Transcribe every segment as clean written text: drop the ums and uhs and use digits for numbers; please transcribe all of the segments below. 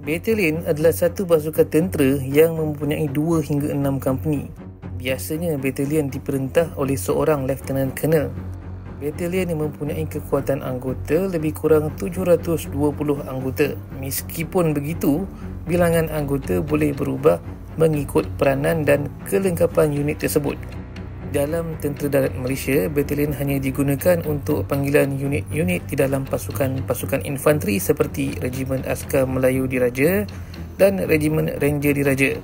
Batalion adalah satu pasukan tentera yang mempunyai 2 hingga 6 company. Biasanya batalion diperintah oleh seorang Lieutenant Colonel. Batalion yang mempunyai kekuatan anggota lebih kurang 720 anggota. Meskipun begitu, bilangan anggota boleh berubah mengikut peranan dan kelengkapan unit tersebut. Dalam Tentera Darat Malaysia, batalion hanya digunakan untuk panggilan unit-unit di dalam pasukan infanteri seperti Regimen Askar Melayu Diraja dan Regimen Ranger Diraja.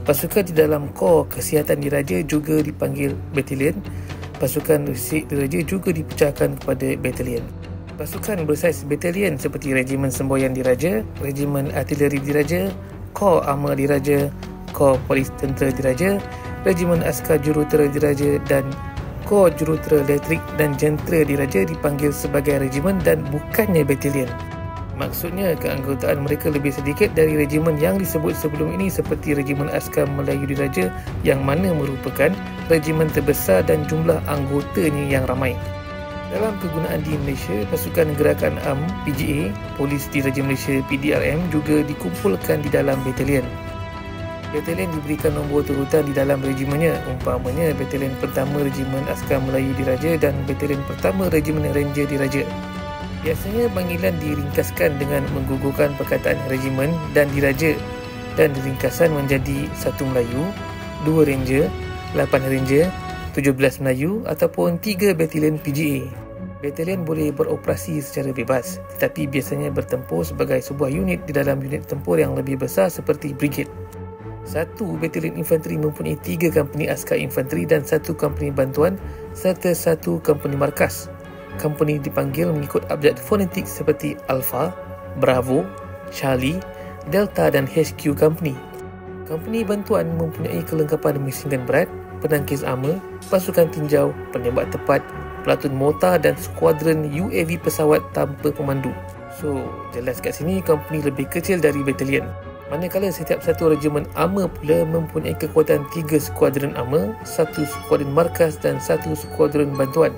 Pasukan di dalam Kor Kesihatan Diraja juga dipanggil batalion. Pasukan Resik Diraja juga dipecahkan kepada batalion. Pasukan bersaiz batalion seperti Regimen Semboyan Diraja, Regimen Artileri Diraja, Kor Armor Diraja, Kor Polis Tentera Diraja, Regimen Askar Jurutera Diraja dan Kor Jurutera Elektrik dan Jentera Diraja dipanggil sebagai regimen dan bukannya batalion. Maksudnya keanggotaan mereka lebih sedikit dari regimen yang disebut sebelum ini seperti Regimen Askar Melayu Diraja yang mana merupakan regimen terbesar dan jumlah anggotanya yang ramai. Dalam kegunaan di Malaysia, pasukan gerakan AM PGA, Polis Diraja Malaysia PDRM juga dikumpulkan di dalam batalion. Batalion diberikan nombor turutan di dalam regimennya, umpamanya Batalion Pertama Regimen Askar Melayu Diraja dan Batalion Pertama Regimen Ranger Diraja. Biasanya panggilan diringkaskan dengan menggugurkan perkataan regimen dan diraja dan diringkasan menjadi 1 Melayu, 2 Ranger, 8 Ranger, 17 Melayu ataupun 3 Batalion PGA. Batalion boleh beroperasi secara bebas tetapi biasanya bertempur sebagai sebuah unit di dalam unit tempur yang lebih besar seperti brigade. Satu batalion infanteri mempunyai 3 company askar infanteri dan 1 company bantuan serta 1 company markas. Company dipanggil mengikut abjad fonetik seperti Alpha, Bravo, Charlie, Delta dan HQ Company. Company bantuan mempunyai kelengkapan mesin gun berat, penangkis armor, pasukan tinjau, penembak tepat, pelatun mortar dan skuadron UAV pesawat tanpa pemandu. So, jelas kat sini company lebih kecil dari batalion. Manakala setiap satu regimen armor pula mempunyai kekuatan 3 skuadron armor, 1 skuadron markas dan 1 skuadron bantuan.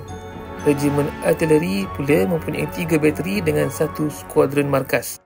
Regimen artileri pula mempunyai 3 bateri dengan 1 skuadron markas.